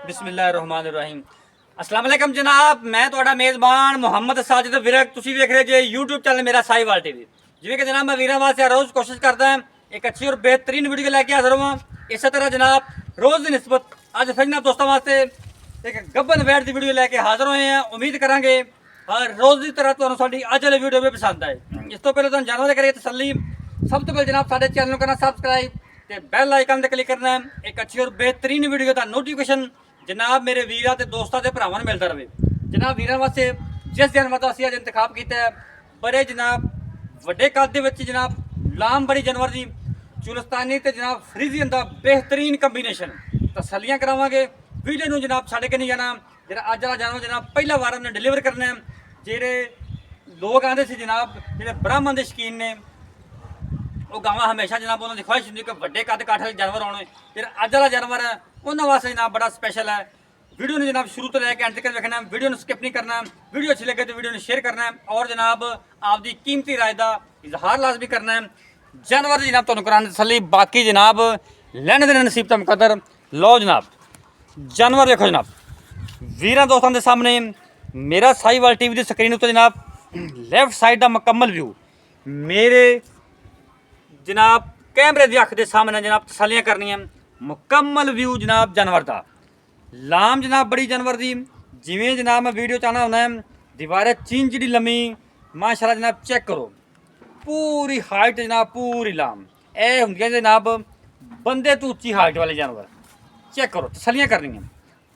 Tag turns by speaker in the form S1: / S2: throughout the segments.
S1: बिस्मिल्लाहिर्रहमानिर्रहीम। अस्सलाम वालेकुम जनाब, मैं ਤੁਹਾਡਾ ਮੇਜ਼ਬਾਨ ਮੁਹੰਮਦ ਸਾजिद ਵਿਰਕ। ਤੁਸੀਂ ਵੇਖ ਰਹੇ ਜੇ YouTube ਚੈਨਲ ਮੇਰਾ ਸਾਈਵਾਲ ਟੀਵੀ। ਜਿਵੇਂ ਕਿ ਜਨਾਬ ਮੈਂ ਵੀਰਾਂ ਵਾਸਤੇ ਰੋਜ਼ ਕੋਸ਼ਿਸ਼ ਕਰਦਾ ਹਾਂ ਇੱਕ ਅੱਛੀ ਔਰ ਬਿਹਤਰੀਨ ਵੀਡੀਓ ਲੈ ਕੇ ਹਾਜ਼ਰ ਹਾਂ। ਇਸੇ ਤਰ੍ਹਾਂ ਜਨਾਬ ਰੋਜ਼ ਦੀ ਨਿਸਬਤ ਅੱਜ ਫਿਰ ਨਾ ਦੋਸਤਾਂ ਵਾਸਤੇ ਇੱਕ ਗੱਬਨ ਵੈਟ ਦੀ ਵੀਡੀਓ ਲੈ ਕੇ ਹਾਜ਼ਰ ਹੋਏ ਹਾਂ। ਉਮੀਦ ਕਰਾਂਗੇ ਹਰ ਰੋਜ਼ ਦੀ ਤਰ੍ਹਾਂ ਤੁਹਾਨੂੰ ਸਾਡੀ ਅੱਜ ਵਾਲੀ ਵੀਡੀਓ ਵੀ ਪਸੰਦ ਆਏ। ਇਸ ਤੋਂ ਪਹਿਲਾਂ ਤੁਹਾਨੂੰ ਜਾਣਵਾ ਕਰੀਏ ਤਸੱਲੀ, ਸਭ ਤੋਂ ਪਹਿਲਾਂ ਜਨਾਬ ਸਾਡੇ ਚੈਨਲ ਨੂੰ ਕਰਨਾ ਸਬਸਕ੍ਰਾਈਬ ਤੇ ਬੈਲ ਆਈਕਨ ਤੇ ਕਲਿੱਕ ਕਰਨਾ ਹੈ। ਇੱਕ ਅੱਛੀ ਔਰ ਬਿਹਤਰੀਨ ਵੀਡੀਓ ਦਾ ਨੋਟੀਫਿਕੇਸ਼ਨ जनाब मेरे वीर ते दोस्तों के भरावां नूं मिलता रहे। जनाब वीरां वास्ते जिस जानवर का असीं अज इंतखाब किया है बड़े जनाब वड्डे कद दे विच जनाब लाम बड़ी जानवर दी चुलस्तानी ते जनाब फ्रीजियन का बेहतरीन कंबीनेशन तसलियां करावांगे। वीडियो नूं जनाब छड्ड के नहीं जाना। जिहड़ा अज वाला जानवर जनाब पहला वार हमने डिलीवर करना है। जिहड़े लोग आंदे सी जनाब जिहड़े ब्राह्मण के शकीन ने वो गावां हमेशा जनाब उन्होंने ख्वाहिश होंदी कि वड्डे कद काठ वाले जानवर आने। जिहड़ा अज वाला जानवर है उन्होंने वास्ते जनाब बड़ा स्पैशल है। वीडियो ने जनाब शुरू तो लैके एंड तक देखना है। वीडियो स्किप नहीं करना। वीडियो अच्छी लगे तो वीडियो ने शेयर करना है और जनाब आपकी कीमती राय का इजहार लाजमी करना है। जानवर जनाब तुहानूं कराने तसल्ली, बाकी जनाब लैने देने नसीब दा मुकद्दर। लो जनाब जानवर देखो जनाब वीरां दोस्तों के सामने मेरा साहिवाल टीवी की स्क्रीन उत्ते जनाब लैफ्ट साइड का मुकम्मल व्यू मेरे जनाब कैमरे की अख के सामने जनाब तसलियां करनियां। मुकम्मल व्यू जनाब जानवर का लाम जनाब बड़ी जानवर दी जिमें जनाब मैं वीडियो चाहना होना है। दीवारें चीन जी लम्मी माशाल्लाह जनाब चेक करो पूरी हाइट जनाब पूरी लाम ए होंगे जनाब बंदे तो उच्ची हाइट वाले जानवर चेक करो तसलियां करनियां।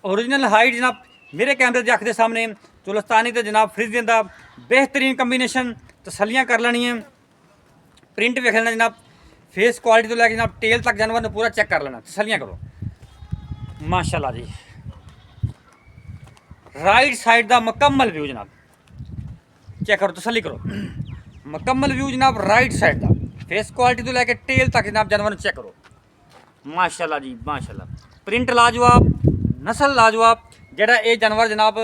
S1: ओरिजिनल हाइट जनाब मेरे कैमरे की अख के सामने चुलस्तानी तो जनाब फ्रीजियन का बेहतरीन कंबीनेशन तसलियां कर लेनी है। प्रिंट वेख लेना जनाब, फेस क्वालिटी तो लैके जनाब टेल तक जानवर ने पूरा चेक कर लेना। तसलियां करो माशाल्लाह जी। राइट साइड का मुकम्मल व्यू जनाब चेक करो तसली करो। मुकम्मल व्यू जनाब राइट साइड का फेस क्वालिटी तो लैके टेल तक जनाब जानवर ने चेक करो माशाल्लाह जी माशाल्लाह। प्रिंट लाजवाब, नस्ल लाजवाब। जेड़ा ये जानवर जनाब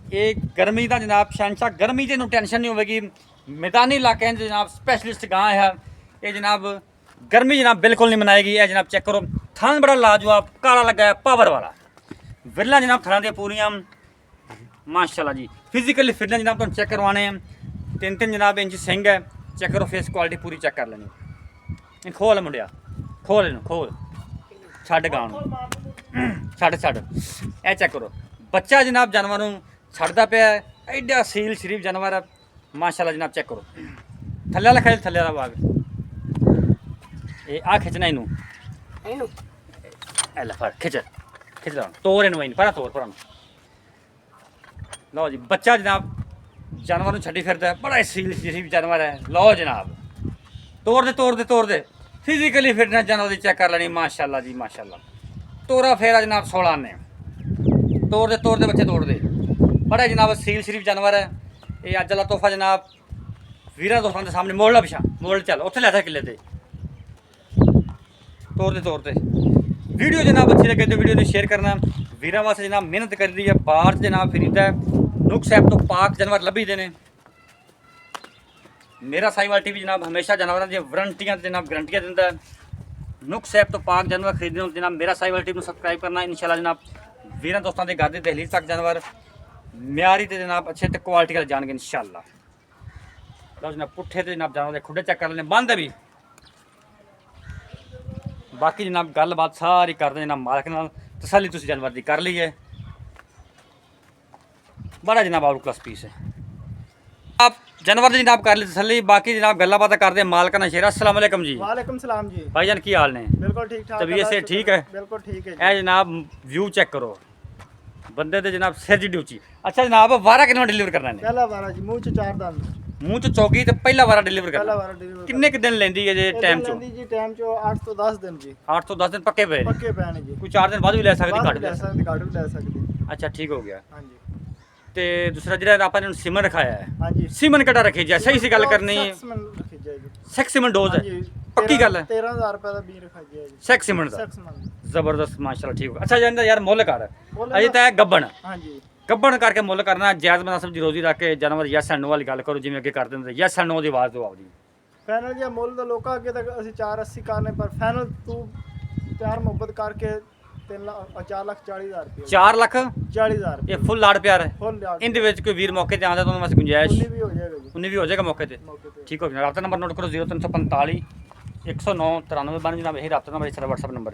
S1: ये गर्मी का जनाब शहनशाह, गर्मी से टेंशन नहीं होगी। मैदानी इलाके जनाब स्पैशलिस्ट गां है ये जनाब गर्मी जनाब बिल्कुल नहीं मनाएगी। यह जनाब चेक करो थान बड़ा लाजवाब काला लगा है पावर वाला विरला जनाब थाना दियां पूरियां माशाल्लाह जी। फिजिकली फिटनेस जनाब तुम चेक करवाने हैं। 3-3 जनाब इंच सिंग है। चेक करो फेस क्वालिटी पूरी चेक कर लेनी। खोल मुंडिया खोल इनू खोल छड्ड गां नूं छड्ड छड्ड ए चेक करो बच्चा जनाब जानवर नूं छड्डदा पिया एडा सील शरीफ जानवर है माशाल्लाह जनाब। चेक करो थल्ले वाला खेल थल्ले वाला बाग ये आ खिंचना इनू ए ले फड़ खिंच खिंच ला तोड़ इनू परा तोड़ परा लो जी। बच्चा जनाब जानवर नूं छड्डी फिरदा है बड़ा सील शरीफ जानवर है। लो जनाब तोड़ दे फिजिकली फिटनेस जानवर की चेक कर लेनी माशाल्लाह जी माशाल्लाह। तोरा फेरा जनाब 16 ने तोड़ दे बच्चे तोड़ दे बड़ा जनाब सील शरीफ जानवर है। ये अज वाला तोहफा जनाब वीरां दोस्तों के सामने मोड़ ला पिछा मोड़ चल उत्थे लै किले ते तोड़ दे। वीडियो जनाब अच्छी लगे तो वीडियो ने शेयर करना। वीरां वास्ते जनाब मेहनत कर रही है बाहर जनाब फिरीदा है नुक्स ऐप तो पाक जानवर लभी देने। मेरा साहिवाल टीवी जनाब हमेशा जानवरों की वारंटियां जनाब गारंटियां दिंदा है। नुक्स ऐप तो पाक जानवर खरीदने जनाब मेरा साहिवाल टीवी को सबसक्राइब करना इंशाल्लाह जनाब। वीरां दोस्तों के घर की दहलीज तक जानवर म्यारी ते जनाब अच्छे ते क्वालिटी वाले जाएंगे इंशाल्लाह। लो जनाब पुट्ठे तो जनाब जानवर खुडे चेक कर लेने बंद है भी। बाकी जनाब गलबात सारी करते जनाब मालक नाल तसली तुसीं जानवर की कर ली है। बड़ा जनाब आउट क्लास पीस है। आप जानवर की जनाब कर ली तसली, बाकी जनाब गल्ला बात करते हैं मालक ना शेर। अस्सलाम वालेकुम जी।
S2: वालेकुम सलाम जी।
S1: भाईजान की हाल ने?
S2: बिल्कुल ठीक ठाक।
S1: तबीयत से ठीक है?
S2: बिल्कुल ठीक है
S1: ए जनाब व्यू चेक करो बंदे ते जनाब सिर जी ड्यूची। अच्छा जनाब वारा किन्ना डिलीवर करना है?
S2: पहला वारा जी मुंह च 4 दंद
S1: मूँह च चौकी तो पहला वारा डिलीवर
S2: पहला
S1: करना।
S2: वारा डिलीवर
S1: किन्ने क दिन लेंदी है जे टाइम चो?
S2: लेंदी जी टाइम चो 8 तो 10 दिन जी।
S1: 8 तो 10 दिन पक्के पे ने।
S2: पक्के पैने जी।
S1: कोई 4 दिन बाद भी ले सकदी
S2: बाद
S1: घट
S2: भी ले सकदी घट भी ले सकदी।
S1: अच्छा ठीक हो गया।
S2: हां जी
S1: ते दूसरा ਜਿਹੜਾ ਆਪਾਂ ਨੇ ਸਿਮਨ ਰਖਾਇਆ ਹੈ
S2: हां जी
S1: ਸਿਮਨ ਕਿਹੜਾ ਰੱਖੀ ਜਾ ਸਹੀ ਸੀ ਗੱਲ ਕਰਨੀ ਹੈ।
S2: सेक्स मन रखी जाए जी।
S1: ਸੈਕਸ ਸਿਮਨ ਡੋਜ਼
S2: हां
S1: ਹੈ
S2: जी
S1: ਪੱਕੀ ਗੱਲ ਹੈ
S2: 13000 रुपए ਦਾ ਬੀ रखा जाए जी।
S1: ਸੈਕਸ ਸਿਮਨ ਦਾ
S2: सेक्स मन
S1: ਜ਼ਬਰਦਸਤ ਮਾਸ਼ਾਅੱਲਾ ਠੀਕ ਹੋ। ਅੱਛਾ ਜਾਂਦਾ ਯਾਰ ਮੁੱਲ ਕਰ
S2: ਮੁੱਲ
S1: ਅਜੇ ਤਾਂ ਇਹ ਗੱਬਣ
S2: हां जी
S1: ਗੱਬਣ ਕਰਕੇ ਮੁੱਲ ਕਰਨਾ ਜਾਇਜ਼ ਮਨਾਸਬ ਦੀ ਰੋਜ਼ੀ ਰੱਖ ਕੇ ਜਾਨਵਰ ਯੈਸ ਐਂਡ ਨੋ ਵਾਲੀ ਗੱਲ ਕਰੋ ਜਿਵੇਂ ਅੱਗੇ ਕਰ ਦਿੰਦੇ ਯੈਸ ਐਂਡ ਨੋ ਦੀ ਆਵਾਜ਼ ਦਿਓ ਆਪਦੀ।
S2: फाइनल जी मुੱਲ ਦਾ ਲੋਕਾਂ ਅੱਗੇ ਤੱਕ ਅਸੀਂ 480 ਕਰਨੇ ਪਰ ਫਾਈਨਲ ਤੂੰ प्यार मोहब्बत करके 4,40,000 ਰੁਪਏ
S1: 4 ਲੱਖ
S2: 40,000 ਰੁਪਏ
S1: ਇਹ ਫੁੱਲ ਲਾੜ ਪਿਆਰ ਹੈ।
S2: ਫੁੱਲ ਲਿਆ
S1: ਇਹਦੇ ਵਿੱਚ ਕੋਈ ਵੀਰ ਮੌਕੇ ਤੇ ਆਉਂਦਾ ਤਾਂ ਉਹਨਾਂ ਵਾਸਤੇ ਗੁੰਜਾਇਸ਼
S2: 19 ਵੀ ਹੋ ਜਾਏਗਾ ਜੀ
S1: 19 ਵੀ ਹੋ ਜਾਏਗਾ ਮੌਕੇ ਤੇ।
S2: ਮੌਕੇ ਤੇ
S1: ਠੀਕ ਹੋ ਗਿਆ। ਰਾਬਤਾ ਨੰਬਰ ਨੋਟ ਕਰੋ 0345 109 93 92 ਇਹ ਰਾਬਤਾ ਨੰਬਰ, ਇਸ ਤਰ੍ਹਾਂ WhatsApp ਨੰਬਰ।